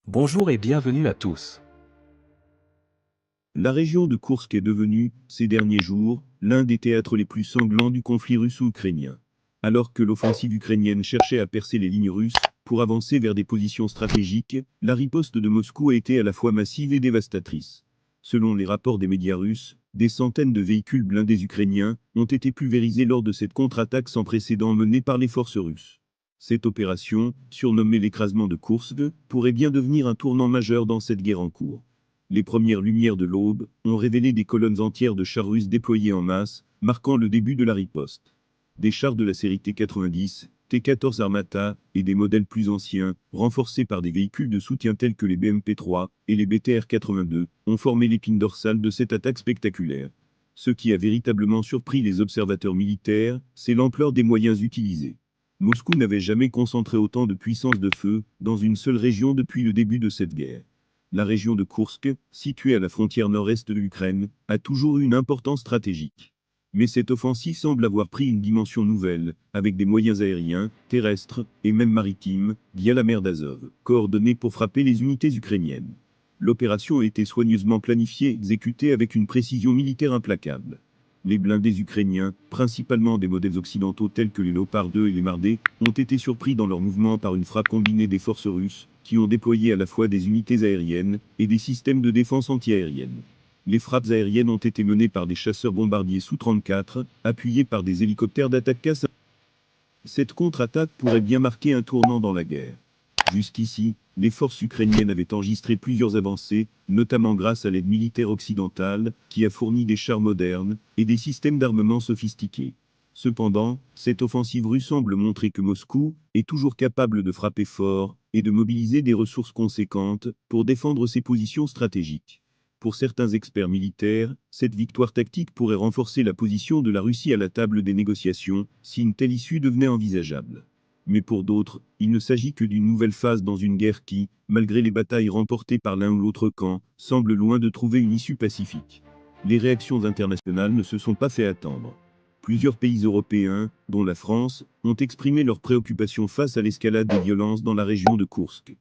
Bonjour et bienvenue à tous. La région de Koursk est devenue, ces derniers jours, l'un des théâtres les plus sanglants du conflit russo-ukrainien. Alors que l'offensive ukrainienne cherchait à percer les lignes russes pour avancer vers des positions stratégiques, la riposte de Moscou a été à la fois massive et dévastatrice. Selon les rapports des médias russes, des centaines de véhicules blindés ukrainiens ont été pulvérisés lors de cette contre-attaque sans précédent menée par les forces russes. Cette opération, surnommée l'écrasement de Koursk, pourrait bien devenir un tournant majeur dans cette guerre en cours. Les premières lumières de l'aube ont révélé des colonnes entières de chars russes déployés en masse, marquant le début de la riposte. Des chars de la série T-90, T-14 Armata et des modèles plus anciens, renforcés par des véhicules de soutien tels que les BMP-3 et les BTR-82, ont formé l'épine dorsale de cette attaque spectaculaire. Ce qui a véritablement surpris les observateurs militaires, c'est l'ampleur des moyens utilisés. Moscou n'avait jamais concentré autant de puissance de feu dans une seule région depuis le début de cette guerre. La région de Koursk, située à la frontière nord-est de l'Ukraine, a toujours eu une importance stratégique. Mais cette offensive semble avoir pris une dimension nouvelle, avec des moyens aériens, terrestres et même maritimes, via la mer d'Azov, coordonnés pour frapper les unités ukrainiennes. L'opération a été soigneusement planifiée et exécutée avec une précision militaire implacable. Les blindés ukrainiens, principalement des modèles occidentaux tels que les Léopard 2 et les Mardé, ont été surpris dans leur mouvement par une frappe combinée des forces russes, qui ont déployé à la fois des unités aériennes et des systèmes de défense antiaérienne. Les frappes aériennes ont été menées par des chasseurs bombardiers Su-34, appuyés par des hélicoptères d'attaque K-5. Cette contre-attaque pourrait bien marquer un tournant dans la guerre. Jusqu'ici, les forces ukrainiennes avaient enregistré plusieurs avancées, notamment grâce à l'aide militaire occidentale, qui a fourni des chars modernes et des systèmes d'armement sophistiqués. Cependant, cette offensive russe semble montrer que Moscou est toujours capable de frapper fort et de mobiliser des ressources conséquentes pour défendre ses positions stratégiques. Pour certains experts militaires, cette victoire tactique pourrait renforcer la position de la Russie à la table des négociations, si une telle issue devenait envisageable. Mais pour d'autres, il ne s'agit que d'une nouvelle phase dans une guerre qui, malgré les batailles remportées par l'un ou l'autre camp, semble loin de trouver une issue pacifique. Les réactions internationales ne se sont pas fait attendre. Plusieurs pays européens, dont la France, ont exprimé leurs préoccupations face à l'escalade des violences dans la région de Koursk.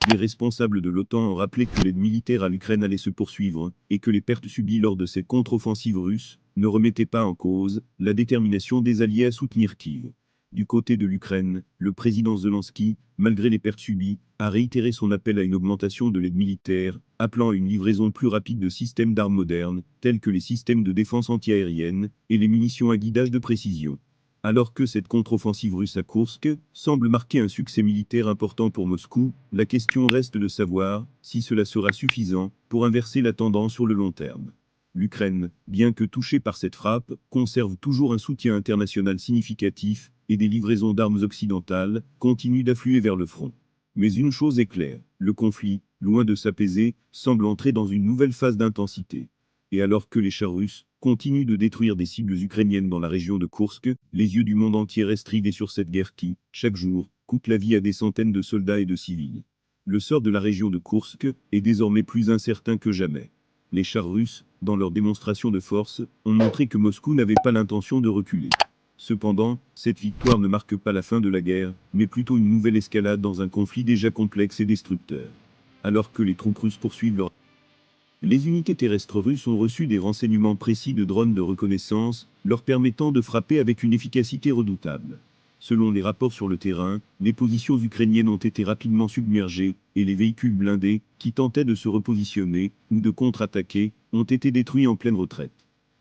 Les responsables de l'OTAN ont rappelé que l'aide militaire à l'Ukraine allait se poursuivre, et que les pertes subies lors de cette contre-offensive russe ne remettaient pas en cause la détermination des alliés à soutenir Kiev. Du côté de l'Ukraine, le président Zelensky, malgré les pertes subies, a réitéré son appel à une augmentation de l'aide militaire, appelant à une livraison plus rapide de systèmes d'armes modernes, tels que les systèmes de défense antiaérienne et les munitions à guidage de précision. Alors que cette contre-offensive russe à Koursk semble marquer un succès militaire important pour Moscou, la question reste de savoir si cela sera suffisant pour inverser la tendance sur le long terme. L'Ukraine, bien que touchée par cette frappe, conserve toujours un soutien international significatif et des livraisons d'armes occidentales continuent d'affluer vers le front. Mais une chose est claire, le conflit, loin de s'apaiser, semble entrer dans une nouvelle phase d'intensité. Et alors que les chars russes continuent de détruire des cibles ukrainiennes dans la région de Koursk, les yeux du monde entier restent rivés sur cette guerre qui, chaque jour, coûte la vie à des centaines de soldats et de civils. Le sort de la région de Koursk est désormais plus incertain que jamais. Les chars russes, dans leur démonstration de force, ont montré que Moscou n'avait pas l'intention de reculer. Cependant, cette victoire ne marque pas la fin de la guerre, mais plutôt une nouvelle escalade dans un conflit déjà complexe et destructeur. Alors que les troupes russes poursuivent leur... Les unités terrestres russes ont reçu des renseignements précis de drones de reconnaissance, leur permettant de frapper avec une efficacité redoutable. Selon les rapports sur le terrain, les positions ukrainiennes ont été rapidement submergées, et les véhicules blindés, qui tentaient de se repositionner ou de contre-attaquer, ont été détruits en pleine retraite.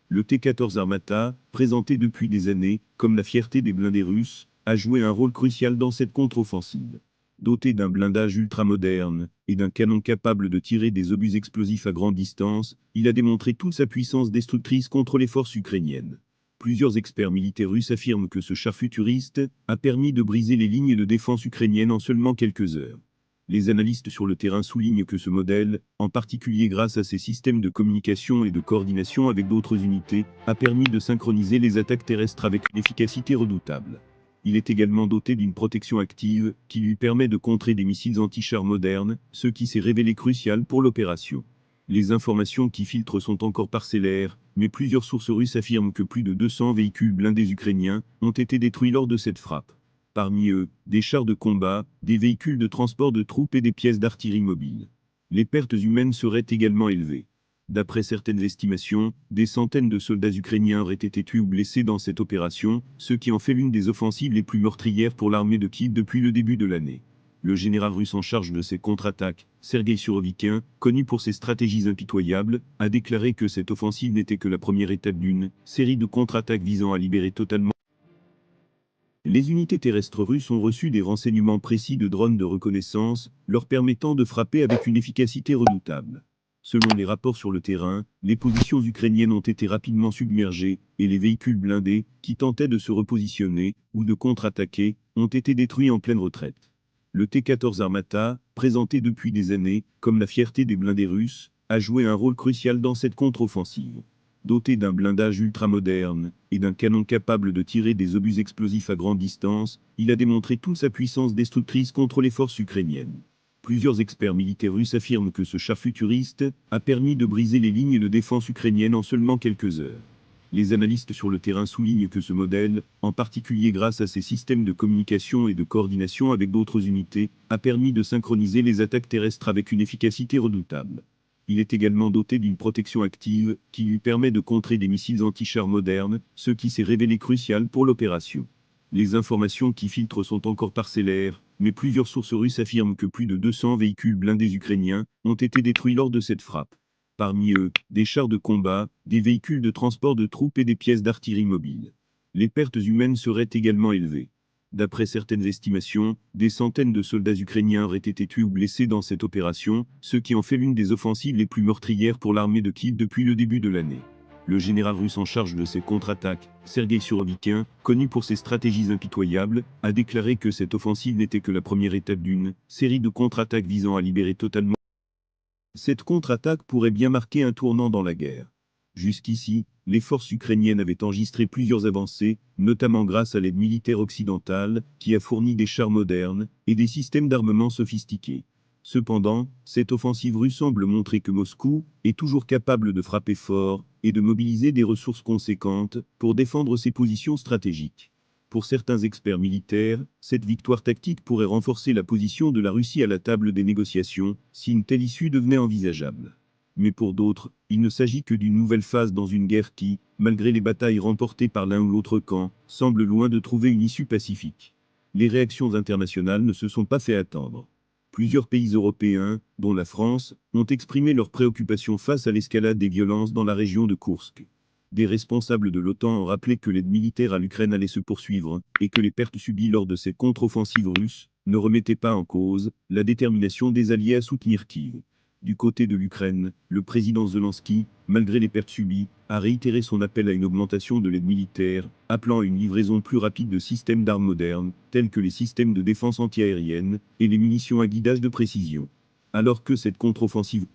Le T-14 Armata, présenté depuis des années comme la fierté des blindés russes, a joué un rôle crucial dans cette contre-offensive. Doté d'un blindage ultramoderne et d'un canon capable de tirer des obus explosifs à grande distance, il a démontré toute sa puissance destructrice contre les forces ukrainiennes. Plusieurs experts militaires russes affirment que ce char futuriste a permis de briser les lignes de défense ukrainiennes en seulement quelques heures. Les analystes sur le terrain soulignent que ce modèle, en particulier grâce à ses systèmes de communication et de coordination avec d'autres unités, a permis de synchroniser les attaques terrestres avec une efficacité redoutable. Il est également doté d'une protection active qui lui permet de contrer des missiles anti-chars modernes, ce qui s'est révélé crucial pour l'opération. Les informations qui filtrent sont encore parcellaires, mais plusieurs sources russes affirment que plus de 200 véhicules blindés ukrainiens ont été détruits lors de cette frappe. Parmi eux, des chars de combat, des véhicules de transport de troupes et des pièces d'artillerie mobile. Les pertes humaines seraient également élevées. D'après certaines estimations, des centaines de soldats ukrainiens auraient été tués ou blessés dans cette opération, ce qui en fait l'une des offensives les plus meurtrières pour l'armée de Kiev depuis le début de l'année. Le général russe en charge de ces contre-attaques, Sergueï Surovikin, connu pour ses stratégies impitoyables, a déclaré que cette offensive n'était que la première étape d'une série de contre-attaques visant à libérer totalement. Les unités terrestres russes ont reçu des renseignements précis de drones de reconnaissance, leur permettant de frapper avec une efficacité redoutable. Selon les rapports sur le terrain, les positions ukrainiennes ont été rapidement submergées, et les véhicules blindés, qui tentaient de se repositionner, ou de contre-attaquer, ont été détruits en pleine retraite. Le T-14 Armata, présenté depuis des années comme la fierté des blindés russes, a joué un rôle crucial dans cette contre-offensive. Doté d'un blindage ultramoderne et d'un canon capable de tirer des obus explosifs à grande distance, il a démontré toute sa puissance destructrice contre les forces ukrainiennes. Plusieurs experts militaires russes affirment que ce char futuriste a permis de briser les lignes de défense ukrainiennes en seulement quelques heures. Les analystes sur le terrain soulignent que ce modèle, en particulier grâce à ses systèmes de communication et de coordination avec d'autres unités, a permis de synchroniser les attaques terrestres avec une efficacité redoutable. Il est également doté d'une protection active, qui lui permet de contrer des missiles anti-chars modernes, ce qui s'est révélé crucial pour l'opération. Les informations qui filtrent sont encore parcellaires, mais plusieurs sources russes affirment que plus de 200 véhicules blindés ukrainiens ont été détruits lors de cette frappe. Parmi eux, des chars de combat, des véhicules de transport de troupes et des pièces d'artillerie mobile. Les pertes humaines seraient également élevées. D'après certaines estimations, des centaines de soldats ukrainiens auraient été tués ou blessés dans cette opération, ce qui en fait l'une des offensives les plus meurtrières pour l'armée de Kiev depuis le début de l'année. Le général russe en charge de ces contre-attaques, Sergueï Surovikin, connu pour ses stratégies impitoyables, a déclaré que cette offensive n'était que la première étape d'une série de contre-attaques visant à libérer totalement. Cette contre-attaque pourrait bien marquer un tournant dans la guerre. Jusqu'ici, les forces ukrainiennes avaient enregistré plusieurs avancées, notamment grâce à l'aide militaire occidentale, qui a fourni des chars modernes et des systèmes d'armement sophistiqués. Cependant, cette offensive russe semble montrer que Moscou est toujours capable de frapper fort et de mobiliser des ressources conséquentes pour défendre ses positions stratégiques. Pour certains experts militaires, cette victoire tactique pourrait renforcer la position de la Russie à la table des négociations, si une telle issue devenait envisageable. Mais pour d'autres, il ne s'agit que d'une nouvelle phase dans une guerre qui, malgré les batailles remportées par l'un ou l'autre camp, semble loin de trouver une issue pacifique. Les réactions internationales ne se sont pas fait attendre. Plusieurs pays européens, dont la France, ont exprimé leurs préoccupations face à l'escalade des violences dans la région de Koursk. Des responsables de l'OTAN ont rappelé que l'aide militaire à l'Ukraine allait se poursuivre, et que les pertes subies lors de ces contre-offensives russes ne remettaient pas en cause la détermination des alliés à soutenir Kiev. Du côté de l'Ukraine, le président Zelensky, malgré les pertes subies, a réitéré son appel à une augmentation de l'aide militaire, appelant à une livraison plus rapide de systèmes d'armes modernes, tels que les systèmes de défense antiaérienne et les munitions à guidage de précision. Alors que cette contre-offensive